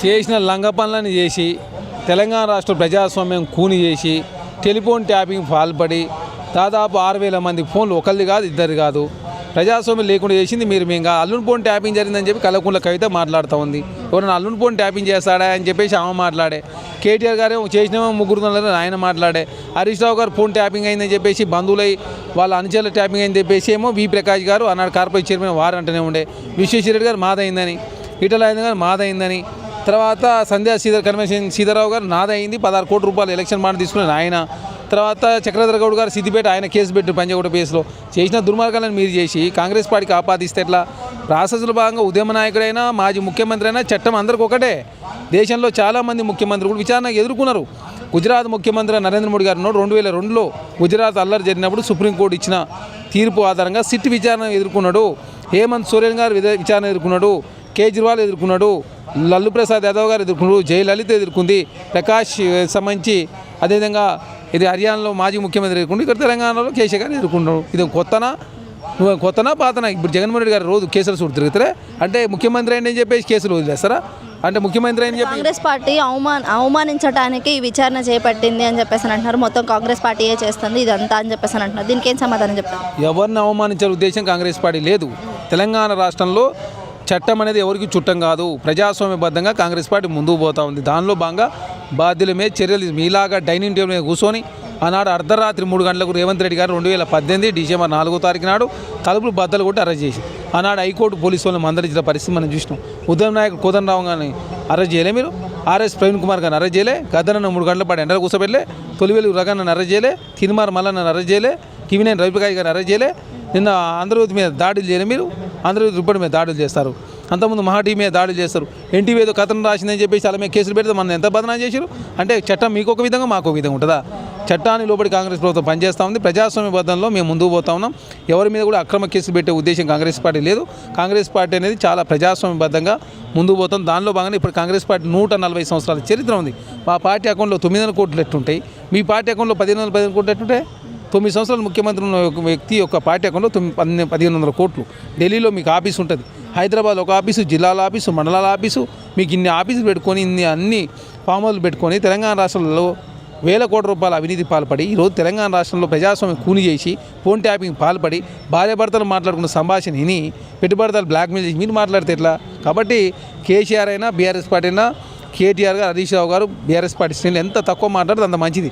చేసిన లంగ పనులను చేసి తెలంగాణ రాష్ట్ర ప్రజాస్వామ్యం కూని చేసి టెలిఫోన్ ట్యాపింగ్ పాల్పడి దాదాపు 6,000 మంది ఫోన్లు ఒకరిది కాదు ఇద్దరు కాదు ప్రజాస్వామ్యం లేకుండా చేసింది మేము కాదు. అల్లుని ఫోన్ ట్యాపింగ్ జరిగిందని చెప్పి కల్వకుంట్ల కవిత మాట్లాడుతూ ఉంది. ఎవరైనా అల్లుని ఫోన్ ట్యాపింగ్ చేస్తాడా అని చెప్పేసి ఆమె మాట్లాడే, కేటీఆర్ గారు చేసిన ముగ్గురు ఆయన మాట్లాడే, హరీష్ రావు గారు ఫోన్ ట్యాపింగ్ అయిందని చెప్పేసి బంధువులై వాళ్ళ అనుచరుల ట్యాపింగ్ అయిందని చెప్పేసి ఏమో వి ప్రకాష్ గారు అన్నాడు కార్పొరేట్ చైర్మన్ వారు అంటూనే ఉండే, విశ్వేశ్వరరెడ్డి గారు మాదైందని, ఈటల రాజేందర్ గారు మాదైందని, తర్వాత సంధ్యా కన్వెన్షన్ సీతారావు గారు నాదైంది 16 కోట్ల రూపాయలు ఎలక్షన్ బాండ్ తీసుకుని ఆయన, తర్వాత చక్రధర్ గౌడ్ గారు సిద్దిపేట ఆయన కేసు పెట్టి పంజాగుట్ట కేసులో చేసిన దుర్మార్గాలను మీరు చేసి కాంగ్రెస్ పార్టీకి ఆపాదిస్తే ఎట్లా? ప్రాసెస్లో భాగంగా ఉద్యమ నాయకుడైనా మాజీ ముఖ్యమంత్రి అయినా చట్టం అందరికీ ఒకటే. దేశంలో చాలామంది ముఖ్యమంత్రులు విచారణకు ఎదుర్కొన్నారు. గుజరాత్ ముఖ్యమంత్రి నరేంద్ర మోడీ గారు 2002లో గుజరాత్ అల్లరి జరిగినప్పుడు సుప్రీంకోర్టు ఇచ్చిన తీర్పు ఆధారంగా సిట్ విచారణ ఎదుర్కొన్నాడు. హేమంత్ సోరెన్ గారు విచారణ ఎదుర్కొన్నాడు. కేజ్రీవాల్ ఎదుర్కొన్నాడు. లల్లు ప్రసాద్ యాదవ్ గారు ఎదుర్కొన్నాడు. జయలలిత ఎదుర్కొంది. ప్రకాష్ సంబంధించి అదేవిధంగా ఇది హర్యానాలో మాజీ ముఖ్యమంత్రి ఎదుర్కొండు. ఇక్కడ తెలంగాణలో కేసీఆర్ గారు ఎదుర్కొన్నాడు. ఇది కొత్తనా పాతనా? ఇప్పుడు జగన్మోహన్ రెడ్డి గారు రోజు కేసులు చూడు తిరుగుతారే అంటే ముఖ్యమంత్రి అని చెప్పేసి కేసులు వదిలేస్తారా? అంటే ముఖ్యమంత్రి అని చెప్పి కాంగ్రెస్ పార్టీ అవమానించడానికి విచారణ చేపట్టింది అని చెప్పేసి అంటున్నారు. మొత్తం కాంగ్రెస్ పార్టీయే చేస్తుంది ఇదంతా అని చెప్పేసి అంటున్నారు. దీనికి ఏం సమాధానం చెప్తారు? ఎవరిని అవమానించే ఉద్దేశం కాంగ్రెస్ పార్టీ లేదు. తెలంగాణ రాష్ట్రంలో చట్టం అనేది ఎవరికి చుట్టం కాదు. ప్రజాస్వామ్యబద్ధంగా కాంగ్రెస్ పార్టీ ముందుకు పోతూ ఉంది. దానిలో భాగంగా బాధ్యుల మీద చర్యలు మీలాగా డైనింగ్ టేబుల్ మీద కూర్చొని ఆనాడు అర్ధరాత్రి 3 గంటలకు రేవంత్ రెడ్డి గారు 2018 డిసెంబర్ 4వ తారీఖు నాడు తలుపులు బద్దలు కొట్టి అరెస్ట్ చేసి ఆనాడు హైకోర్టు పోలీసు వాళ్ళని మందలించిన పరిస్థితి మనం చూసినాం. ఉద్యమ నాయకుడు కోదండరావు గారిని అరెస్ట్ చేయలే మీరు? ఆర్ఎస్ ప్రవీణ్ కుమార్ గారిని అరెస్ట్ చేయలే? గద్దరన్న 3 గంటల పాటు ఎండలు కూర్చోబెట్టలే? తొలివేలు రగన్నను అరెస్ట్ చేయలే? తిరుమార్ మల్లన్నను అరెస్ట్ చేయలే? కివినేని రవిప్రకాష్ గారిని అరెస్ట్ చేయలే? నిన్న ఆంధ్రజ్యోతి మీద దాడులు చేయలే మీరు? ఆంధ్రజ్యోతి రిపోర్ట్ మీద దాడులు చేస్తారు. అంతకుముందు మహాటీ మీద దాడులు చేస్తారు. ఎన్టీవీ ఏదో కథనం రాసిందని చెప్పేసి అలా మీద కేసులు పెడితే మనం ఎంత బదనాం చేశారు? అంటే చట్టం మీకు ఒక విధంగా మాకు ఒక విధంగా ఉంటుందా? చట్టాన్ని లోబడి కాంగ్రెస్ ప్రభుత్వం పనిచేస్తూ ఉంది. ప్రజాస్వామ్యబద్ధంలో మేము ముందుకు పోతా ఉన్నాం. ఎవరి మీద కూడా అక్రమ కేసులు పెట్టే ఉద్దేశం కాంగ్రెస్ పార్టీ లేదు. కాంగ్రెస్ పార్టీ అనేది చాలా ప్రజాస్వామ్యబద్ధంగా ముందుకు పోతాం. దానిలో భాగంగా ఇప్పుడు కాంగ్రెస్ పార్టీ 140 సంవత్సరాల చరిత్ర ఉంది. మా పార్టీ అకౌంట్లో 900 కోట్లు ఎట్టుంటాయి? మీ పార్టీ అకౌంట్లో 1515 కోట్లు ఎట్టుంటాయి? 9 సంవత్సరాలు ముఖ్యమంత్రి ఉన్న ఒక వ్యక్తి యొక్క పార్టీ అకౌంట్లో 1500 కోట్లు. ఢిల్లీలో మీకు ఆఫీస్ ఉంటుంది, హైదరాబాద్ ఒక ఆఫీసు, జిల్లాల ఆఫీసు, మండలాల ఆఫీసు, మీకు ఇన్ని ఆఫీసులు పెట్టుకొని అన్ని ఫామ్ హౌస్లు పెట్టుకొని తెలంగాణ రాష్ట్రంలో వేల కోట్ల రూపాయల అవినీతి పాల్పడి ఈరోజు తెలంగాణ రాష్ట్రంలో ప్రజాస్వామ్యం కూని చేసి ఫోన్ ట్యాపింగ్ పాల్పడి భార్యాభర్తలు మాట్లాడుకున్న సంభాషణ విని పెట్టుబడిదారులు బ్లాక్మెయిల్ చేసి మీరు మాట్లాడితే ఎట్లా? కాబట్టి కేసీఆర్ అయినా బీఆర్ఎస్ పార్టీ అయినా కేటీఆర్ గారు హరీష్ రావు గారు బీఆర్ఎస్ పార్టీ శ్రేణులు ఎంత తక్కువ మాట్లాడితే అంత మంచిది.